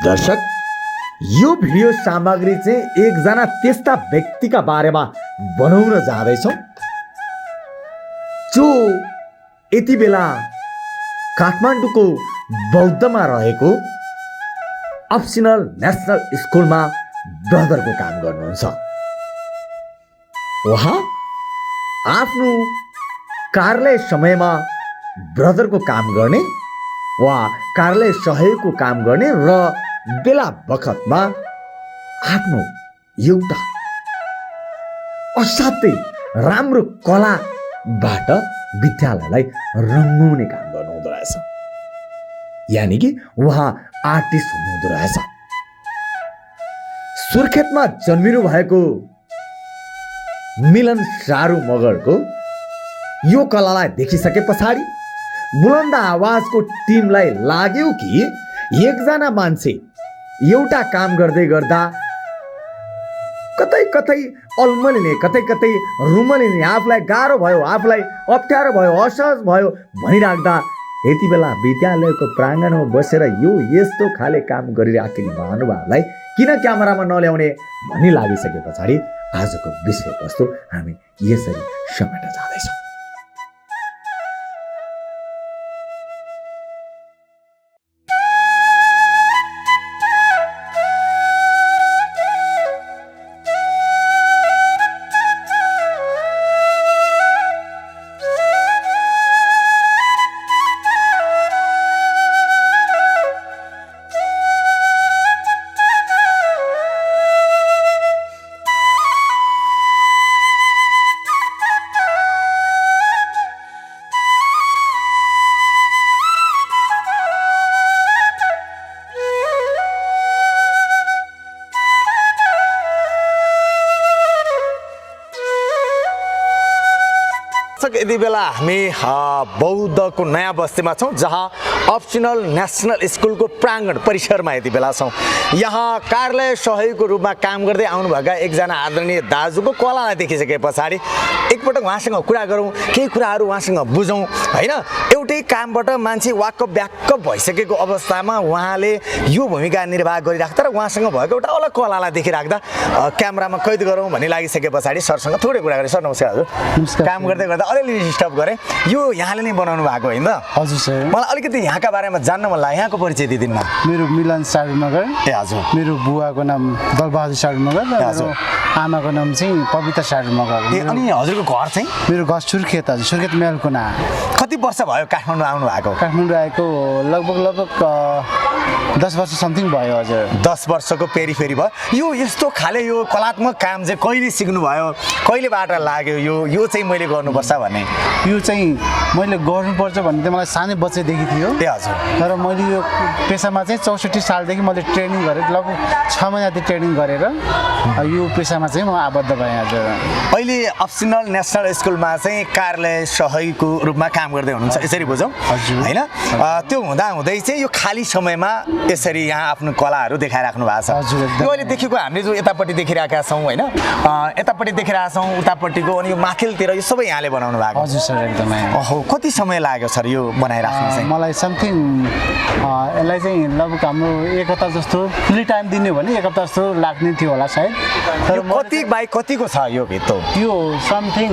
दर्शक, यो भिडियो सामग्री चाहिँ एकजना त्यस्ता व्यक्तिका बारेमा बनाउन जाँदैछौँ जो यति बेला काठमाडौँको बौद्धमा रहेको अप्सनल नेसनल स्कुलमा ब्रदरको काम गर्नुहुन्छ। उहाँ आफ्नो कार्यालय समयमा ब्रदरको काम गर्ने वा कार्यालय सहयोगको काम गर्ने र बेला बखतमा आफ्नो एउटा असाध्यै राम्रो कलाबाट विद्यालयलाई रङ्गाउने काम गर्नुहुँदो रहेछ। यानि कि उहाँ आर्टिस्ट हुनुहुँदो रहेछ। सुर्खेतमा जन्मिनु भएको मिलन सारू मगरको यो कलालाई देखिसके पछाडि बुलन्द आवाजको टिमलाई लाग्यो कि एकजना मान्छे एउटा काम गर्दै गर्दा कतै कतै अल्मलिने, कतै कतै रुमलिने, आफूलाई गाह्रो भयो, आफूलाई अप्ठ्यारो भयो, असहज भयो भनिराख्दा यति बेला विद्यालयको प्राङ्गणमा बसेर यो यस्तो खाले काम गरिराखेको महानुभावलाई किन क्यामेरामा नल्याउने भन्ने लागिसके पछाडि आजको विषयवस्तु हामी यसरी समेट्न जाँदैछौँ। यति बेला हामी बौद्धको नयाँ बस्तीमा छौँ, जहाँ अप्सनल नेसनल स्कुलको प्राङ्गण परिसरमा यति बेला छौँ। यहाँ कार्यालय सहयोगको रूपमा काम गर्दै आउनुभएका एकजना आदरणीय दाजुको कलालाई देखिसके पछाडि एकपटक उहाँसँग कुरा गरौँ, केही कुराहरू उहाँसँग बुझौँ होइन। एउटै कामबाट मान्छे वाक्क ब्याक्क भइसकेको अवस्थामा उहाँले यो भूमिका निर्वाह गरिराख्दा र उहाँसँग भएको एउटा अलग कलालाई देखिराख्दा क्यामेरामा कैद गरौँ भन्ने लागिसके पछाडि सरसँग थोरै कुरा गरेँ। सर नमस्कार। हजुर काम गर्दै गर्दा अलिअलि डिस्टर्ब गरेँ। यो यहाँले नै बनाउनु भएको होइन त? हजुर सर। मलाई अलिकति यहाँका बारेमा जान्न मन लाग्यो, यहाँको परिचय दिदिनु न। मेरो मिलन सारू मगर। ए हजुर। मेरो बुवाको नाम दलबहादुर सारू मगर र मेरो आमाको नाम चाहिँ पविता सारू मगर। ए अनि हजुरको घर चाहिँ? मेरो घर सुर्खेत, हजुर सुर्खेत मेलको नाम। कति वर्ष भयो काठमाडौँ आउनु भएको? काठमाडौँ आएको लगभग 10 वर्ष समथिङ भयो हजुर। 10 वर्षको पेरिफेरी भयो। यो यस्तो खाले यो कलात्मक काम चाहिँ कहिले सिक्नु भयो, कहिलेबाट लाग्यो यो चाहिँ मैले गर्नुपर्छ भन्ने? यो चाहिँ मैले गर्नुपर्छ भन्ने चाहिँ मलाई सानै बच्चैदेखि थियो। ए हजुर। तर मैले यो पेसामा चाहिँ 64 सालदेखि मैले ट्रेनिङ गरेँ, लगभग 6 महिनादेखि ट्रेनिङ गरेर यो पेसामा चाहिँ म आबद्ध भएँ हजुर। अहिले अप्सनल नेसनल स्कुलमा चाहिँ कार्यालय सहयोगको रूपमा काम गर्दै हुनुहुन्छ, यसरी बुझौँ होइन? त्यो हुँदै चाहिँ यो खाली समयमा यसरी यहाँ आफ्नो कलाहरू देखाइराख्नु भएको छ। यो अहिले देखेको हामीले जो यतापट्टि देखिरहेका छौँ होइन, यतापट्टि देखिरहेका छौँ, उतापट्टिको अनि यो माथिल्तिर यो सबै यहाँले बनाउनु भएको? हजुर सर एकदमै। ओहो, कति समय लाग्यो सर यो बनाइराख्नु चाहिँ? मलाई समथिङ यसलाई चाहिँ लगभग हाम्रो 1 हप्ता जस्तो फ्री टाइम दिने भने 1 हप्ता जस्तो लाग्ने थियो होला सायद। तर कति बाई कतिको छ यो भित्र? यो समथिङ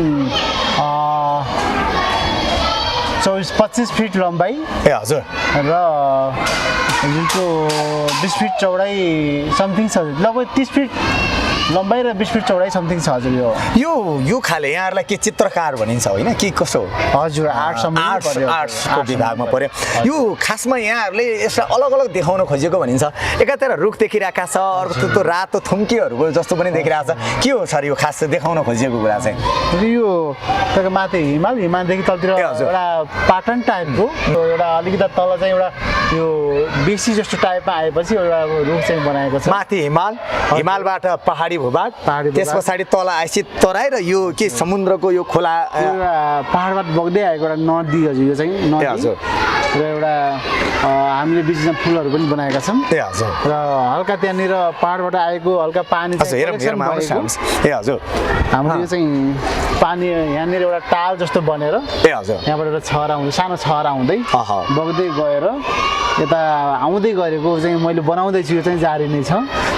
25 फिट लम्बाइ। ए हजुर। र यो 20 फिट चौडाइ समथिङ छ, लगभग 30 फिट लम्बाइ र 20 फिट चौडाइ समथिङ छ हजुर। यो खाले यहाँहरूलाई के चित्रकार भनिन्छ होइन कि कसो? हजुर, आर्ट्सको विभागमा पर्यो। यो खासमा यहाँहरूले यसलाई अलग अलग देखाउन खोजेको भनिन्छ। एकातिर रुख देखिरहेका छ, अर्को त्यो रातो थुम्कीहरूको जस्तो पनि देखिरहेको छ। के हो सर यो खास देखाउन खोजेको कुरा चाहिँ? यो तपाईँको माथि हिमालदेखि तलतिर एउटा पाटन टाइपको एउटा अलिकति तल चाहिँ एउटा यो बेसी जस्तो टाइपमा आएपछि एउटा रुख चाहिँ बनाएको छ। माथि हिमालबाट पहाडी पहाडी भूभाग पहाडी भूभाग। त्यस पछाडि तल आएपछि तराई र यो के समुद्रको यो खोला एउटा पहाडबाट बग्दै आएको एउटा नदी हजुर यो चाहिँ नदी हजुर। र एउटा हामीले बिचमा फुलहरू पनि बनाएका छौँ ए हजुर र हल्का त्यहाँनिर पहाडबाट आएको हल्का पानी हजुर चाहिँ हेरौँ collection हेरौँ आउनुहोस् भएको। आउनुहोस् ए हजुर हाम्रो यो चाहिँ पानी यहाँनिर एउटा टाल जस्तो बनेर ए हजुर यहाँबाट एउटा छहरा हुँदै सानो छहरा हुँदै अह। बग्दै गएर यता आउँदै गरेको चाहिँ मैले बनाउँदैछु यो चाहिँ जारी नै छ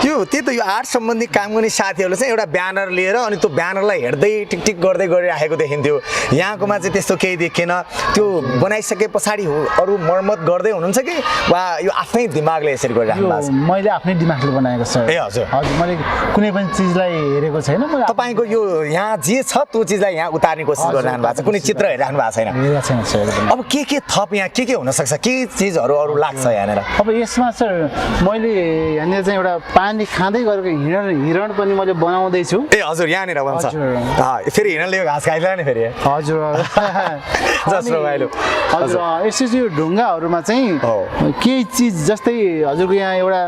यो त्यही त यो आर्ट सम्बन्धी काम गर्ने साथीहरूले चाहिँ एउटा ब्यानर लिएर अनि त्यो ब्यानरलाई हेर्दै टिक गर्दै गरिराखेको देखिन्थ्यो यहाँकोमा चाहिँ त्यस्तो केही देखिएन त्यो बनाइसके पछाडि अरू मर्मत गर्दै हुनुहुन्छ कि वा यो आफ्नै दिमागले यसरी गरिराख्नु यो भएको छ मैले आफ्नै दिमागले बनाएको छ ए हजुर हजुर मैले कुनै पनि चिजलाई हेरेको छैन मैले तपाईँको यो यहाँ जे छ त्यो चिजलाई यहाँ उतार्ने कोसिस गरिरहनु भएको छ कुनै चित्र हेरिराख्नु भएको छैन हेरेको छैन सर एकदम। अब के थप यहाँ के हुनसक्छ के चिजहरू अरू लाग्छ यहाँनिर अब यसमा सर मैले यहाँनिर चाहिँ एउटा पानी खाँदै गरेको हिरण पनि मैले बनाउँदैछु ए हजुर यहाँनिर भन्छ हजुर। फेरि हिँड्नले यो घाँस खाइला नि फेरि हजुर जस्तो रमाइलो हजुर यसो यो ढुङ्गाहरूमा चाहिँ हो। केही चिज जस्तै हजुरको यहाँ एउटा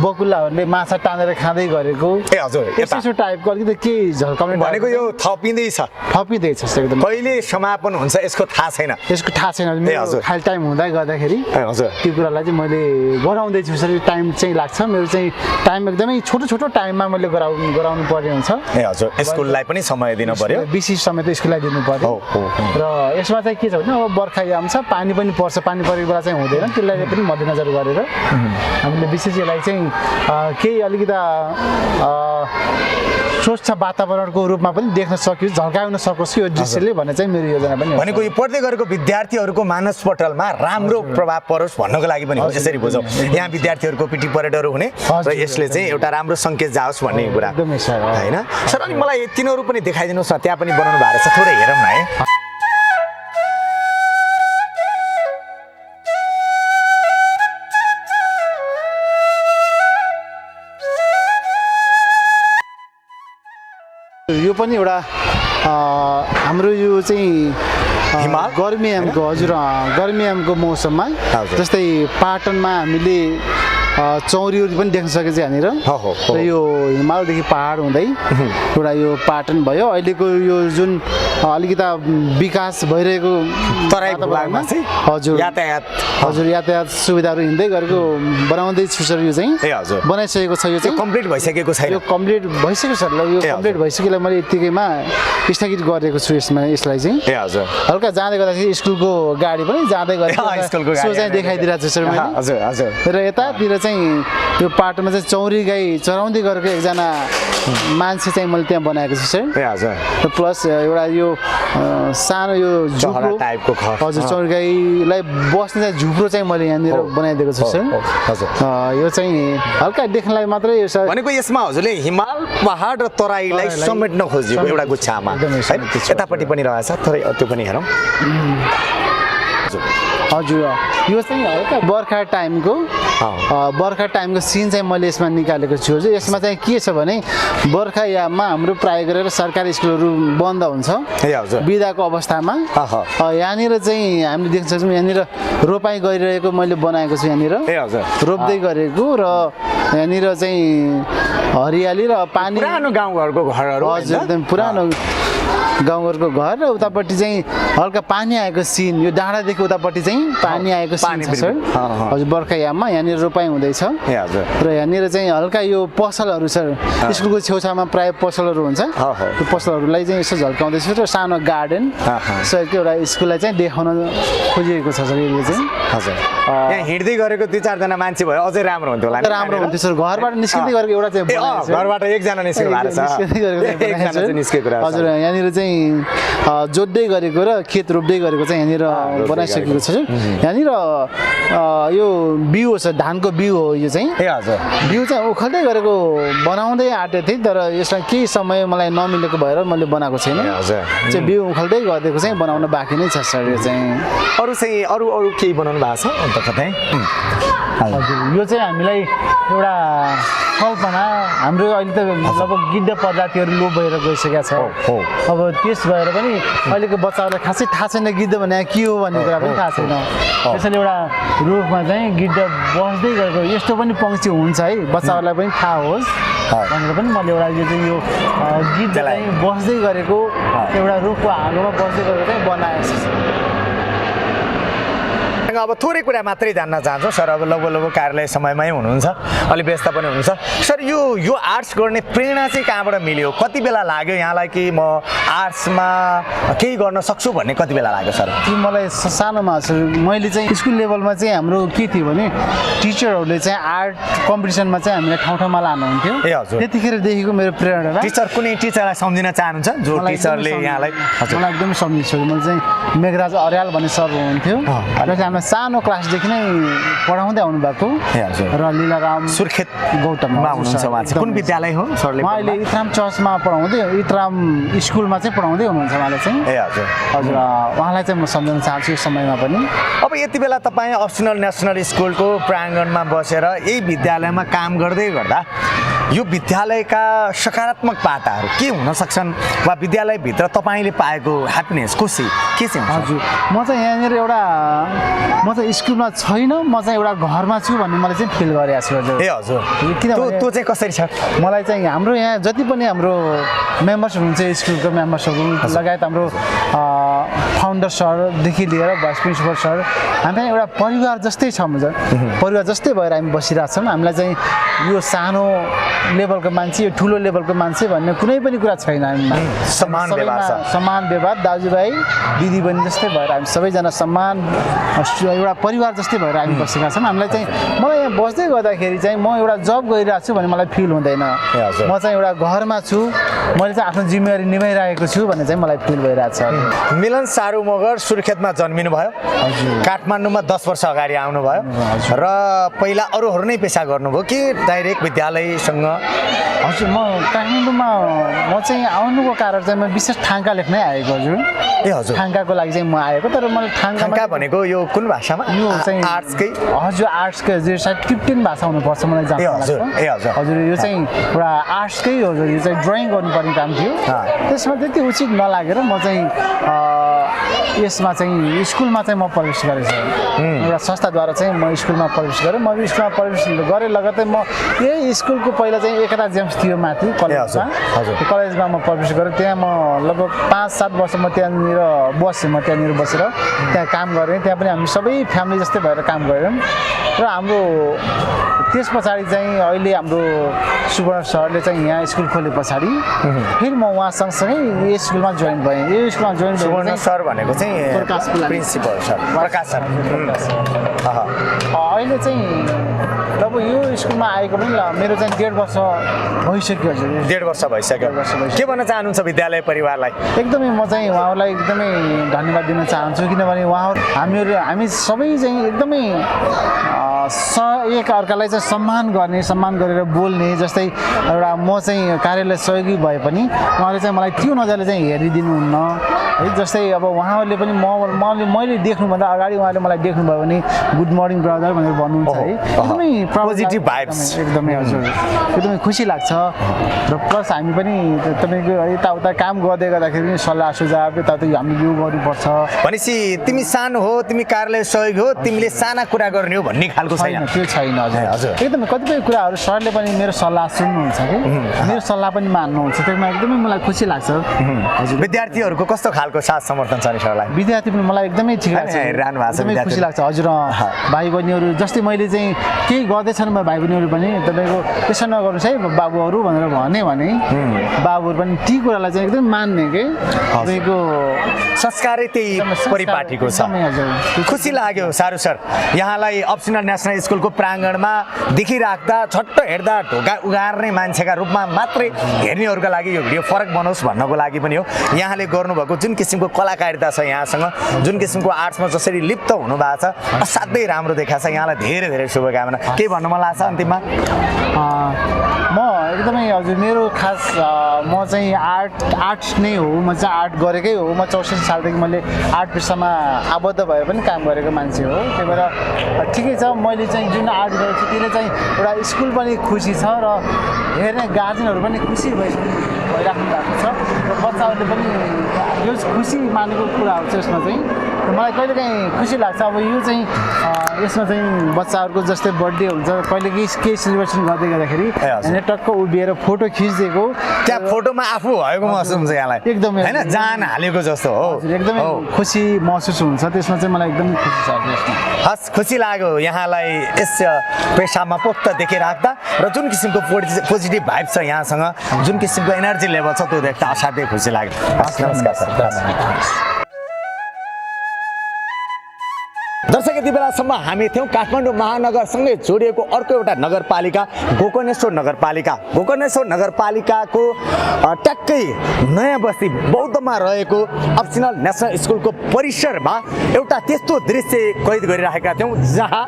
बकुल्लाहरूले माछा तानेर खाँदै गरेको ए हजुर यता यसो टाइपको अलिकति केही झल्काउने भनेको यो थपिँदैछ थपिँदैछ एकदम कहिले समापन हुन्छ यसको थाहा छैन यसको थाहा छैन मेरो हजुर। खाली टाइम हुँदै गर्दाखेरि ए हजुर त्यो कुरालाई चाहिँ मैले गराउँदैछु सर टाइम चाहिँ लाग्छ मेरो चाहिँ टाइम एकदमै छोटो टाइममा मैले गराउनु पर्ने हुन्छ ए हजुर स्कुललाई पनि समय दिन पर्यो विशेष समय त स्कुललाई दिनु पर्यो हो। र यसमा चाहिँ के छ भने अब बर्खायाम छ पानी पनि पर्छ पानी परेको बेला चाहिँ हुँदैन त्यसलाई पनि मध्यनजर गरेर हामीले विशेष यसलाई चाहिँ केही अलिकति स्वच्छ वातावरणको रूपमा पनि देख्न सकियोस् झल्काउन सकोस् यो दृश्यले भन्ने चाहिँ मेरो योजना पनि हो। भनेको यो पढ्दै गरेको विद्यार्थीहरूको मानस पटलमा राम्रो प्रभाव परोस् भन्नको लागि पनि हो यसरी बुझौँ यहाँ विद्यार्थीहरूको पिटी परेडहरू हुने र यसले चाहिँ एउटा राम्रो सङ्केत जाओस् भन्ने कुरा एकदमै सर होइन सर अनि मलाई तिनीहरू पनि देखाइदिनुहोस् न त्यहाँ पनि बनाउनु भएको छ थोरै हेरौँ न है यो पनि एउटा हाम्रो यो चाहिँ हिमाल? गर्मीयामको हजुर गर्मीयामको मौसममा हजुर। जस्तै पाटनमा हामीले चौरीहरू पनि देख्न सकिन्छ यहाँनिर हो। र यो हिमालदेखि पहाड हुँदै एउटा यो पाटन भयो अहिलेको यो जुन अलिकति विकास भइरहेको तराई भूभागमा चाहिँ हजुर यातायात हजुर यातायात सुविधाहरू हिँड्दै गरेको बनाउँदैछु सर यो चाहिँ ए हजुर बनाइसकेको छ यो चाहिँ कम्प्लिट भइसकेको छैन यो कम्प्लिट भइसक्यो सर ल यो ए, कम्प्लिट भइसकेलाई मैले यत्तिकैमा स्थगित गरेको छु यसलाई चाहिँ ए हजुर हल्का जाँदै गर्दाखेरि स्कुलको गाडी पनि जाँदै स्कुलको गरेको सो चाहिँ देखाइदिरहेको छु सर मैले हजुर हजुर र यतातिर चाहिँ यो पाटोमा चाहिँ चौरी गाई चराउँदै गरेको एकजना मान्छे चाहिँ मैले त्यहाँ बनाएको छु सर ए हजुर र प्लस एउटा यो सानो यो चहरा झुप्रो टाइपको घर हजुर चौरी गाईलाई बस्ने चाहिँ झुप्रो चाहिँ मैले यहाँनिर बनाइदिएको छु सर हजुर यो चाहिँ हल्का देख्नलाई मात्रै यो सर भनेको यसमा हजुरले हिमाल पहाड र तराईलाई समेट्न खोजेको एउटा गुच्छामा एकदमै है यतापट्टि पनि रहेछ थोरै त्यो पनि हेरौँ हजुर यो चाहिँ हल्का बर्खा टाइमको सिन चाहिँ मैले यसमा निकालेको छु हजुर यसमा चाहिँ के छ भने बर्खायाममा हाम्रो प्राय गरेर सरकारी स्कुलहरू बन्द हुन्छ ए हजुर बिदाको अवस्थामा यहाँनिर चाहिँ हामीले देख्न सक्छौँ यहाँनिर रोपाइँ गरिरहेको मैले बनाएको छु यहाँनिर ए हजुर रोप्दै गरेको र यहाँनिर चाहिँ हरियाली र पानी पुरानो गाउँघरको घरहरू हजुर एकदम पुरानो गाउँघरको घर र उतापट्टि चाहिँ हल्का पानी आएको सिन यो डाँडादेखि उतापट्टि चाहिँ पानी आएको सिन छ सर हजुर बर्खायाममा यहाँनिर रोपाइँ हुँदैछ ए हजुर र यहाँनिर चाहिँ हल्का यो पसलहरू सर स्कुलको छेउछाउमा प्राय पसलहरू हुन्छ त्यो पसलहरूलाई चाहिँ यसो झल्काउँदैछु र सानो गार्डन सर एउटा स्कुललाई चाहिँ देखाउन खोजिएको छ सर यो चाहिँ हजुर यहाँ हिँड्दै गरेको दुई चारजना मान्छे भयो अझै राम्रो हुन्थ्यो होला राम्रो हुन्थ्यो सर घरबाट निस्किँदै गरेको एउटा चाहिँ घरबाट एकजना निस्किनु भएको छ निस्केको हजुर यहाँनिर चाहिँ जोत्दै गरेको र खेत रोप्दै गरेको चाहिँ यहाँनिर बनाइसकेको छ यहाँनिर यो बिउ छ धानको बिउ हो यो चाहिँ ए हजुर बिउ चाहिँ उखाल्दै गरेको बनाउँदै आँटेको थिएँ तर यसलाई केही समय मलाई नमिलेको भएर मैले बनाएको छैन चाहिँ बिउ उखाल्दै गरिदिएको चाहिँ बनाउन बाँकी नै छ सर यो चाहिँ अरू केही बनाउनु भएको छ अन्त कतै हजुर यो चाहिँ हामीलाई एउटा कल्पना हाम्रो अहिले त लगभग गिद्ध प्रजातिहरू लोप भएर गइसकेका छ अब त्यस भएर पनि अहिलेको बच्चाहरूलाई खासै थाहा छैन गिद्ध भने के हो भन्ने कुरा पनि थाहा छैन त्यसैले एउटा रुखमा चाहिँ गिद्ध बस्दै गरेको यस्तो पनि पक्षी हुन्छ है बच्चाहरूलाई पनि थाहा होस् भनेर पनि मैले एउटा यो चाहिँ यो गीत चाहिँ बस्दै गरेको एउटा रुखको हाँगोमा बस्दै गरेको चाहिँ बनाएको छु। अब थोरै कुरा मात्रै जान्न चाहन्छौँ सर। अब लगभग कार्यालय समयमै हुनुहुन्छ, अलि व्यस्त पनि हुनुहुन्छ सर। यो आर्ट्स गर्ने प्रेरणा चाहिँ कहाँबाट मिल्यो? कति बेला लाग्यो यहाँलाई कि म आर्ट्समा केही गर्न सक्छु भन्ने कति बेला लाग्यो सर? त्यो मलाई सानोमा मैले चाहिँ स्कुल लेभलमा चाहिँ हाम्रो के थियो भने टिचरहरूले चाहिँ आर्ट कम्पिटिसनमा चाहिँ हामीलाई ठाउँ ठाउँमा लानुहुन्थ्यो। ए हजुर। त्यतिखेरदेखिको मेरो प्रेरणा टिचर कुनै टिचरलाई सम्झिन चाहनुहुन्छ जो टिचरले यहाँलाई? हजुर, मलाई एकदमै सम्झिन्छु। मैले चाहिँ मेघराज अर्याल भन्ने सर हुनुहुन्थ्यो र चाहिँ हामीलाई सानो क्लासदेखि नै पढाउँदै आउनु भएको र लीलाराम सुर्खेत गौतममा हुनुहुन्छ उहाँ चाहिँ। कुन विद्यालय हो सरले? उहाँ अहिले इतराम चर्चमा पढाउँदै इतराम स्कुलमा चाहिँ पढाउँदै हुनुहुन्छ उहाँले चाहिँ। ए हजुर हजुर, उहाँलाई चाहिँ म सम्झाउन चाहन्छु यो समयमा पनि। अब यति बेला तपाईँ अप्सनल नेसनल स्कुलको प्राङ्गणमा बसेर यही विद्यालयमा काम गर्दै गर्दा यो विद्यालयका सकारात्मक पाटाहरू के हुन सक्छन् वा विद्यालयभित्र तपाईँले पाएको ह्याप्पिनेस, खुसी के चाहिँ हुन्छ? हजुर, म चाहिँ यहाँनिर एउटा म चाहिँ स्कुलमा छैन, म चाहिँ एउटा घरमा छु भन्ने मैले चाहिँ फिल गरेको छु। हजुर। ए हजुर, किनभने त्यो चाहिँ कसरी छ? मलाई चाहिँ हाम्रो यहाँ जति पनि हाम्रो मेम्बर्स हुनुहुन्छ स्कुलको मेम्बर्सहरू लगायत हाम्रो फाउन्डर सरदेखि लिएर भाइस प्रिन्सिपल सर, हामी एउटा परिवार जस्तै छौँ। परिवार जस्तै भएर हामी बसिरहेको छौँ। हामीलाई चाहिँ यो सानो लेभलको मान्छे, यो ठुलो लेभलको मान्छे भन्ने कुनै पनि कुरा छैन। हामीमा समान व्यवहार छ। समान व्यवहार, दाजुभाइ दिदीबहिनी जस्तै भएर हामी सबैजना समान एउटा परिवार जस्तै भएर हामी बसेका छौँ। हामीलाई चाहिँ मलाई यहाँ बस्दै गर्दाखेरि चाहिँ म एउटा जब गरिरहेको छु भन्ने मलाई फिल हुँदैन। म चाहिँ एउटा घरमा छु, मैले चाहिँ आफ्नो जिम्मेवारी निभाइरहेको छु भन्ने चाहिँ मलाई फिल भइरहेको छ। मिलन सारू मगर सुर्खेतमा जन्मिनु भयो, काठमाडौँमा 10 वर्ष अगाडि आउनुभयो र पहिला अरूहरू नै पेसा गर्नुभयो कि डाइरेक्ट विद्यालयसँग? हजुर, म काठमाडौँमा म चाहिँ आउनुको कारण चाहिँ म विशेष ठाङ्का लेख्नै आएको। हजुर। ए हजुर, ठाङ्काको लागि चाहिँ म आएको। तर मलाई ठाङ्का भनेको यो कुन भाषामा? यो चाहिँ आर्ट्सकै? हजुर, आर्ट्सकै। हजुर, सायद क्रिप्टियन भाषा हुनुपर्छ मलाई जहाँ लाग्छ। ए हजुर। हजुर, यो चाहिँ एउटा आर्ट्सकै हो। यो चाहिँ ड्रइङ गर्नुपर्ने काम थियो। त्यसमा त्यति उचित नलागेर म चाहिँ यसमा चाहिँ स्कुलमा चाहिँ म प्रवेश गरेको छु। एउटा संस्थाद्वारा चाहिँ म स्कुलमा प्रवेश गरेँ। म स्कुलमा प्रवेश गरेँ लगतै म यही स्कुलको पहिला चाहिँ एकता जेम्स थियो माथि कलेजमा। कलेजमा म प्रवेश गरेँ। त्यहाँ म लगभग 5-7 वर्ष म त्यहाँनिर बसेँ। म त्यहाँनिर बसेर त्यहाँ काम गरेँ। त्यहाँ पनि हामी सबै फ्यामिली जस्तै भएर काम गऱ्यौँ। र हाम्रो त्यस पछाडि चाहिँ अहिले हाम्रो सुवर्ण सरले चाहिँ यहाँ स्कुल खोले पछाडि फेरि म उहाँ सँगसँगै यो स्कुलमा जोइन भएँ। यो स्कुलमा जोइन सुवर्ण सर भनेको चाहिँ प्रिन्सिपल सर प्रकाश सर। अहिले चाहिँ अब यो स्कुलमा आएको पनि मेरो चाहिँ 1.5 वर्ष भइसक्यो। हजुर, 1.5 वर्ष भइसक्यो। के भन्न चाहनुहुन्छ विद्यालय परिवारलाई? एकदमै म चाहिँ उहाँहरूलाई एकदमै धन्यवाद दिन चाहन्छु। किनभने उहाँहरू हामी सबै चाहिँ एकदमै एक अर्कालाई चाहिँ सम्मान गरेर बोल्ने। जस्तै एउटा म चाहिँ कार्यालय सहयोगी भए पनि उहाँले चाहिँ मलाई त्यो नजरले चाहिँ हेरिदिनुहुन्न है। जस्तै अब उहाँहरूले पनि मैले देख्नुभन्दा अगाडि उहाँले मलाई देख्नुभयो भने गुड मर्निङ ब्रदर भनेर भन्नुहुन्छ है। एकदमै पोजिटिभ भाइब्स। एकदमै हजुर, एकदमै खुसी लाग्छ। र प्लस हामी पनि तपाईँको यताउता काम गर्दै गर्दाखेरि पनि सल्लाह सुझाव यताउता हामीले यो गर्नुपर्छ। भनेपछि तिमी सानो हो, तिमी कार्यालय सहयोगी हो, तिमीले साना कुरा गर्ने हो भन्ने खालको छैन? त्यो छैन। हजुर, एकदमै कतिपय कुराहरू सरले पनि मेरो सल्लाह सुन्नुहुन्छ कि मेरो सल्लाह पनि मान्नुहुन्छ। त्यसमा एकदमै मलाई खुसी लाग्छ। हजुर, विद्यार्थीहरूको कस्तो खालको साथ समर्थन छ नि सरलाई? विद्यार्थी पनि मलाई एकदमै ठिक लाग्छ, एकदमै खुसी लाग्छ। हजुर, भाइ बहिनीहरू जस्तै मैले चाहिँ केही गर्दैछन् भाइ बहिनीहरू पनि तपाईँको त्यसो नगर्नुहोस् है बाबुहरू भनेर भने बाबुहरू पनि ती कुरालाई चाहिँ एकदम मान्ने के तपाईँको संस्कारै त्यही परिपाटीको छ। खुसी लाग्यो सारू सर यहाँलाई अप्सनल नेसनल स्कुलको प्राङ्गणमा देखिराख्दा झट्ट हेर्दा ढोका उगार्ने मान्छेका रूपमा मात्रै हेर्नेहरूका लागि यो भिडियो फरक बनोस् भन्नको लागि पनि हो। यहाँले गर्नुभएको जुन किसिमको कलाकारिता छ यहाँसँग, जुन किसिमको आर्ट्समा जसरी लिप्त हुनुभएको छ असाध्यै राम्रो देखाएको छ। यहाँलाई धेरै धेरै शुभकामना। के भन्नु मन लाग्छ अन्तिममा? म एकदमै हजुर, मेरो खास म चाहिँ आर्ट्स नै हो। म चाहिँ आर्ट गरेकै हो। म 64 सालदेखि मैले आर्ट पेसामा आबद्ध भएर पनि काम गरेको मान्छे हो। त्यही भएर ठिकै छ, मैले चाहिँ जुन आर्ट गरेको छु त्यसले चाहिँ एउटा स्कुल पनि खुसी छ र हेर्ने गार्जेनहरू पनि खुसी भइराख्नु भएको छ र बच्चाहरूले पनि यो खुसी मानेको कुराहरू छ यसमा चाहिँ। मलाई कहिलेकाहीँ खुसी लाग्छ। अब यो चाहिँ यसमा चाहिँ बच्चाहरूको जस्तै बर्थडे हुन्छ, कहिले केही सेलिब्रेसन गर्दै गर्दाखेरि टक्क उभिएर फोटो खिचिदिएको त्यहाँ फोटोमा आफू भएको महसुस हुन्छ यहाँलाई एकदमै हैन जान हालेको जस्तो हो हजुर एकदमै हो। खुसी महसुस हुन्छ त्यसमा चाहिँ मलाई एकदमै खुसी छ यसमा हस् खुसी लाग्यो यहाँलाई यस पेसामा पोख्त देखिराख्दा र जुन किसिमको पोजिटिभ भाइब छ यहाँसँग जुन किसिमको एनर्जी लेभल छ त्यो देख्दा असाध्यै खुसी लाग्यो हस् नमस्कार सर दर्शक यति बेलासम्म हामी थियौँ काठमाडौँ महानगरसँगै जोडिएको अर्को एउटा नगरपालिका गोकर्णेश्वर नगरपालिका गोकर्णेश्वर नगरपालिकाको ट्याक्कै नयाँ बस्ती बौद्धमा रहेको अप्सनल नेसनल स्कुलको परिसरमा एउटा त्यस्तो दृश्य कैद गरिराखेका थियौँ जहाँ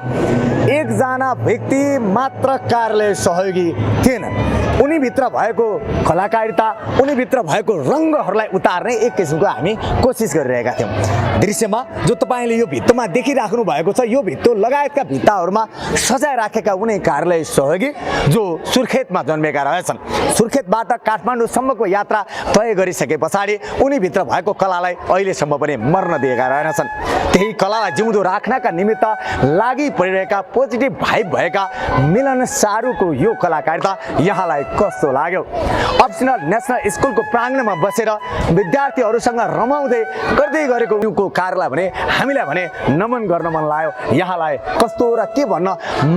एकजना व्यक्ति मात्र कार्यालय सहयोगी थिएनन् उनीभित्र भएको कलाकारिता उनीभित्र भएको रङ्गहरूलाई उतार्ने एक किसिमको हामी कोसिस गरिरहेका थियौँ दृश्यमा जो तपाईँले यो भित्तोमा देखिराख्नु भएको छ यो भित्तो लगायतका भित्ताहरूमा सजाय राखेका उनी कार्यालय सहयोगी जो सुर्खेतमा जन्मेका रहेछन् सुर्खेतबाट काठमाडौँसम्मको यात्रा तय गरिसके पछाडि उनीभित्र भएको कलालाई अहिलेसम्म पनि मर्न दिएका रहेनछन् त्यही कलालाई जिउँदो राख्नका निमित्त लागि परिरहेका पोजिटिभ भाइब भएका मिलन सारुको यो कलाकारिता यहाँलाई कस्तो लाग्यो अप्सनल नेसनल स्कुलको प्राङ्गणमा बसेर विद्यार्थीहरूसँग रमाउँदै गर्दै गरेको उनको कार्यलाई भने हामीलाई भने नमन गर्न मन लाग्यो यहाँलाई कस्तो र के भन्न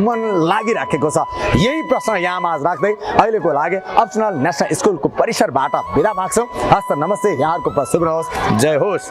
मन लागिराखेको छ यही प्रश्न यहाँमा राख्दै अहिलेको लागि अप्सनल नेसनल स्कुलको परिसरबाट बिदा माग्छौँ हस्त नमस्ते यहाँहरूको शुभ रहोस् जय होस्